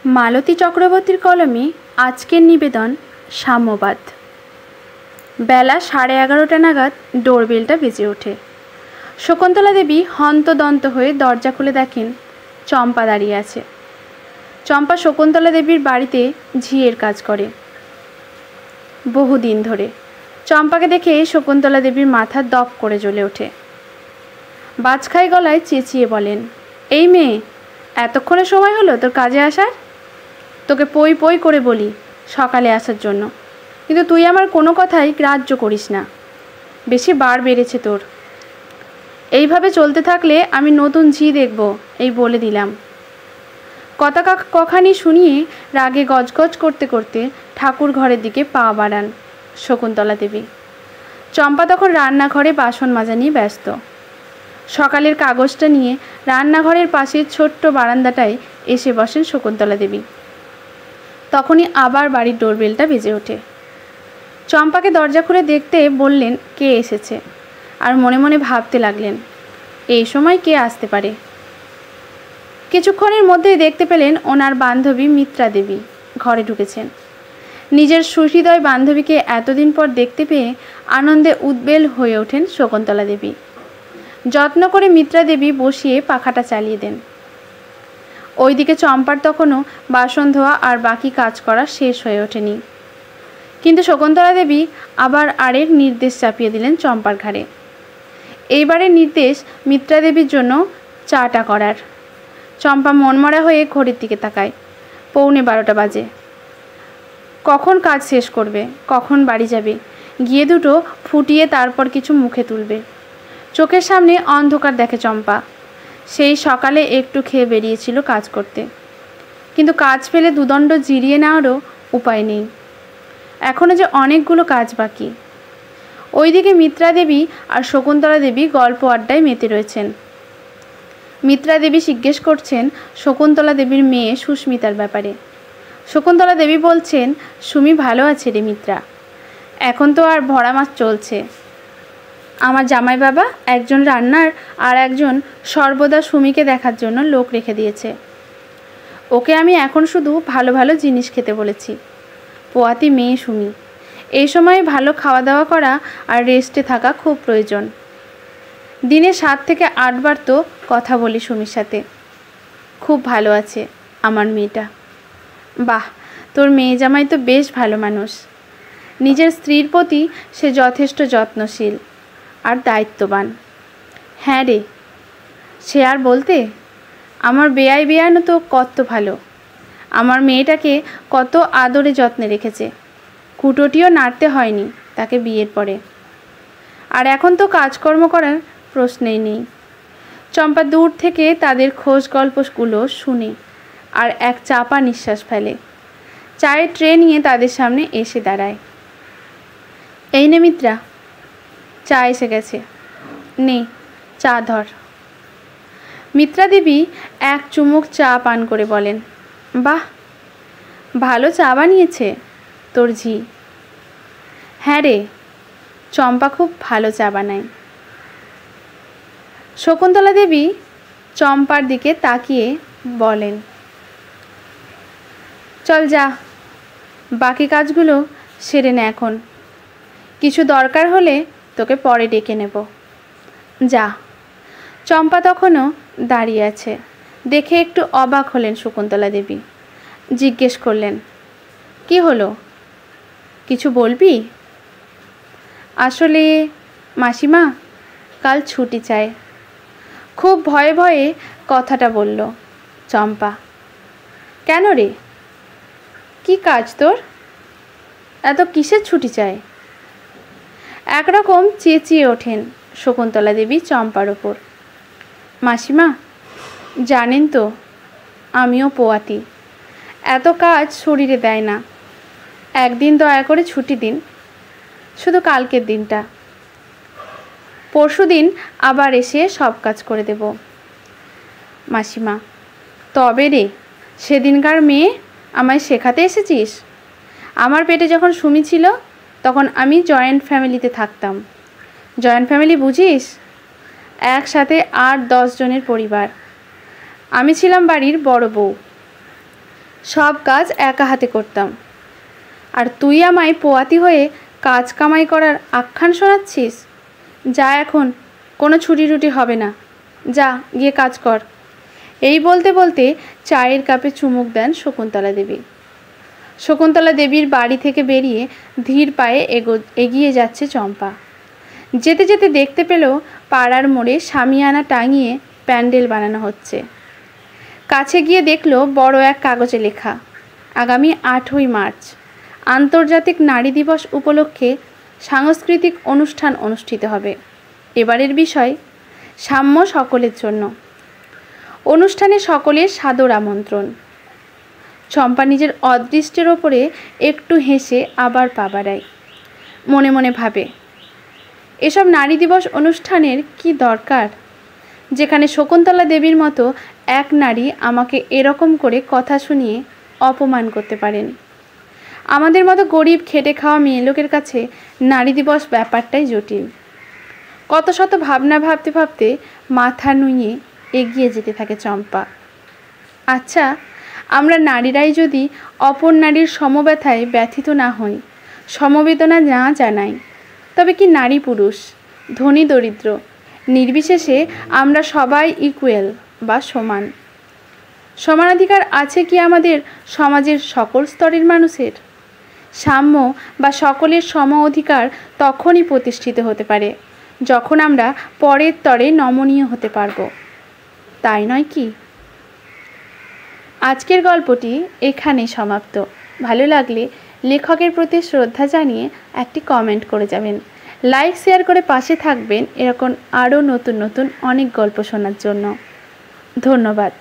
মালতী চক্রবর্তীর কলমে আজকের নিবেদন সাম্যবাদ। বেলা 11:30 নাগাদ ডোরবেলটা বেজে ওঠে। শকুন্তলা দেবী হন্তদন্ত হয়ে দরজা খুলে দেখেন চম্পা দাঁড়িয়ে আছে। চম্পা শকুন্তলা দেবীর বাড়িতে ঝিয়ের কাজ করে বহুদিন ধরে। চম্পাকে দেখে শকুন্তলা দেবীর মাথা দপ করে জ্বলে ওঠে। বাজখাই গলায় চেঁচিয়ে বলেন, এই মেয়ে, এতক্ষণে সময় হলো তোর কাজে আসার? তোকে পই পই করে বলি সকালে আসার জন্য, কিন্তু তুই আমার কোনো কথাই গ্রাহ্য করিস না। বেশি বার বেড়েছে তোর। এইভাবে চলতে থাকলে আমি নতুন ঝি দেখব, এই বলে দিলাম। কথা কখানি শুনিয়ে রাগে গজগজ করতে করতে ঠাকুর ঘরের দিকে পা বাড়ান শকুন্তলা দেবী। চম্পা তখন রান্নাঘরে বাসন মাজা নিয়ে ব্যস্ত। সকালের কাগজটা নিয়ে রান্নাঘরের পাশের ছোট্ট বারান্দাটায় এসে বসেন শকুন্তলা দেবী। তখনই আবার বাড়ির ডোরবেলটা বেজে ওঠে। চম্পাকে দরজা খুলে দেখতে বললেন কে এসেছে, আর মনে মনে ভাবতে লাগলেন এই সময় কে আসতে পারে। কিছুক্ষণের মধ্যেই দেখতে পেলেন ওনার বান্ধবী মিত্রা দেবী ঘরে ঢুকেছেন। নিজের সুহৃদয় বান্ধবীকে এতদিন পর দেখতে পেয়ে আনন্দে উদ্বেল হয়ে ওঠেন শকুন্তলা দেবী। যত্ন করে মিত্রা দেবী বসিয়ে পাখাটা চালিয়ে দেন। ওইদিকে চম্পার তখনও বাসন ধোয়া আর বাকি কাজ করা শেষ হয়ে ওঠেনি। কিন্তু শকুন্তলা দেবী আবার আরেক নির্দেশ চাপিয়ে দিলেন চম্পার ঘাড়ে। এইবারের নির্দেশ মিত্রা দেবীর জন্য চাটা করার। চম্পা মনমরা হয়ে ঘড়ির দিকে তাকায়। 11:45 বাজে। কখন কাজ শেষ করবে, কখন বাড়ি যাবে, গিয়ে দুটো ফুটিয়ে তারপর কিছু মুখে তুলবে। চোখের সামনে অন্ধকার দেখে চম্পা। সেই সকালে একটু খেয়ে বেরিয়েছিল কাজ করতে, কিন্তু কাজ পেলে দুদণ্ড জিরিয়ে নেওয়ারও উপায় নেই। এখনও যে অনেকগুলো কাজ বাকি। ওইদিকে মিত্রা দেবী আর শকুন্তলা দেবী গল্প আড্ডায় মেতে রয়েছেন। মিত্রা দেবী জিজ্ঞেস করছেন শকুন্তলা দেবীর মেয়ে সুস্মিতার ব্যাপারে। শকুন্তলা দেবী বলছেন, সুমি ভালো আছে রে মিত্রা, এখন তো আর ভরা মাছ চলছে। আমার জামাই বাবা একজন রান্নার আর একজন সর্বদা সুমিকে দেখার জন্য লোক রেখে দিয়েছে। ওকে আমি এখন শুধু ভালো ভালো জিনিস খেতে বলেছি। পোয়াতি মেয়ে সুমি, এই সময় ভালো খাওয়া দাওয়া করা আর রেস্টে থাকা খুব প্রয়োজন। দিনে 7 থেকে 8 বার তো কথা বলি সুমির সাথে। খুব ভালো আছে আমার মেয়েটা। বাহ, তোর মেয়ে জামাই তো বেশ ভালো মানুষ। নিজের স্ত্রীর প্রতি সে যথেষ্ট যত্নশীল আর দায়িত্ববান। হ্যাঁ রে, সে আর বলতে। আমার বেয়াই বেয়ানো তো কত ভালো। আমার মেয়েটাকে কত আদরে যত্নে রেখেছে। কুটোটিও নাড়তে হয়নি তাকে বিয়ের পরে। আর এখন তো কাজকর্ম করার প্রশ্নেই নেই। চম্পা দূর থেকে তাদের খোঁজ গল্পগুলো শুনে আর এক চাপা নিঃশ্বাস ফেলে। চায়ের ট্রে নিয়ে তাদের সামনে এসে দাঁড়ায়। এই নে মিত্রা, চা এসে গেছে, নে চা ধর। মিত্রা দেবী এক চুমুক চা পান করে বলেন, বাহ, ভালো চা বানিয়েছে তোর ঝি। হ্যাঁ রে, চম্পা খুব ভালো চা বানায়। শকুন্তলা দেবী চম্পার দিকে তাকিয়ে বলেন, চল যা, বাকি কাজগুলো সেরে নে এখন। কিছু দরকার হলে তোকে পরে ডেকে নেব। যা। চম্পা তখনও দাঁড়িয়ে আছে দেখে একটু অবাক হলেন শকুন্তলা দেবী। জিজ্ঞেস করলেন, কি হলো, কিছু বলবি? আসলে মাসিমা কাল ছুটি চায়। খুব ভয়ে ভয়ে কথাটা বলল চম্পা। কেন রে, কি কাজ তোর? এত কিসের ছুটি চায়? একরকম চেঁচিয়ে ওঠেন শকুন্তলা দেবী চম্পার ওপর। মাসিমা, জানেন তো আমিও পোয়াতি, এত কাজ শরীরে দেয় না। একদিন দয়া করে ছুটি দিন, শুধু কালকের দিনটা। পরশুদিন আবার এসে সব কাজ করে দেব। মাসিমা, তবে রে, সেদিনকার মেয়ে আমায় শেখাতে এসেছিস? আমার পেটে যখন সুমি ছিল তখন আমি জয়েন্ট ফ্যামিলিতে থাকতাম। জয়েন্ট ফ্যামিলি বুঝিস? একসাথে 8-10 জনের পরিবার। আমি ছিলাম বাড়ির বড় বউ। সব কাজ একা হাতে করতাম, আর তুই আমায় পোয়াতি হয়ে কাজ কামাই করার আখ্যান শোনাচ্ছিস? যা, এখন কোনো ছুটি টুটি হবে না, যা গিয়ে কাজ কর। এই বলতে বলতে চায়ের কাপে চুমুক দেন শকুন্তলা দেবী। শকুন্তলা দেবীর বাড়ি থেকে বেরিয়ে ধীর পায়ে এগিয়ে যাচ্ছে চম্পা। যেতে যেতে দেখতে পেল পাড়ার মোড়ে শামিয়ানা টাঙিয়ে প্যান্ডেল বানানো হচ্ছে। কাছে গিয়ে দেখল বড় এক কাগজে লেখা, আগামী 8ই মার্চ আন্তর্জাতিক নারী দিবস উপলক্ষে সাংস্কৃতিক অনুষ্ঠান অনুষ্ঠিত হবে। এবারের বিষয় সাম্য সকলের জন্য। অনুষ্ঠানে সকলের সাদর আমন্ত্রণ। চম্পা নিজের অদৃষ্টের ওপরে একটু হেসে আবার পা বাড়ায়। মনে মনে ভাবে, এসব নারী দিবস অনুষ্ঠানের কি দরকার, যেখানে শকুন্তলা দেবীর মতো এক নারী আমাকে এরকম করে কথা শুনিয়ে অপমান করতে পারেন। আমাদের মতো গরিব খেটে খাওয়া মেয়ে লোকের কাছে নারী দিবস ব্যাপারটাই জটিল। কত শত ভাবনা ভাবতে ভাবতে মাথা নুইয়ে এগিয়ে যেতে থাকে চম্পা। আচ্ছা, আমরা নারীরাই যদি অপর নারীর সমব্যথায় ব্যথিত না হই, সমবেদনা না জানাই, তবে কি নারী পুরুষ, ধনী দরিদ্র নির্বিশেষে আমরা সবাই ইকুয়াল বা সমান? সমানাধিকার আছে কি আমাদের সমাজের সকল স্তরের মানুষের? সাম্য বা সকলের সম অধিকার তখনই প্রতিষ্ঠিত হতে পারে যখন আমরা পরের তরে নমনীয় হতে পারব, তাই নয় কি? আজকের গল্পটি এখানেই সমাপ্ত। ভালো লাগলে লেখকের প্রতি শ্রদ্ধা জানিয়ে একটি কমেন্ট করে যাবেন। লাইক শেয়ার করে পাশে থাকবেন এরকম আরও নতুন নতুন অনেক গল্প শোনার জন্য। ধন্যবাদ।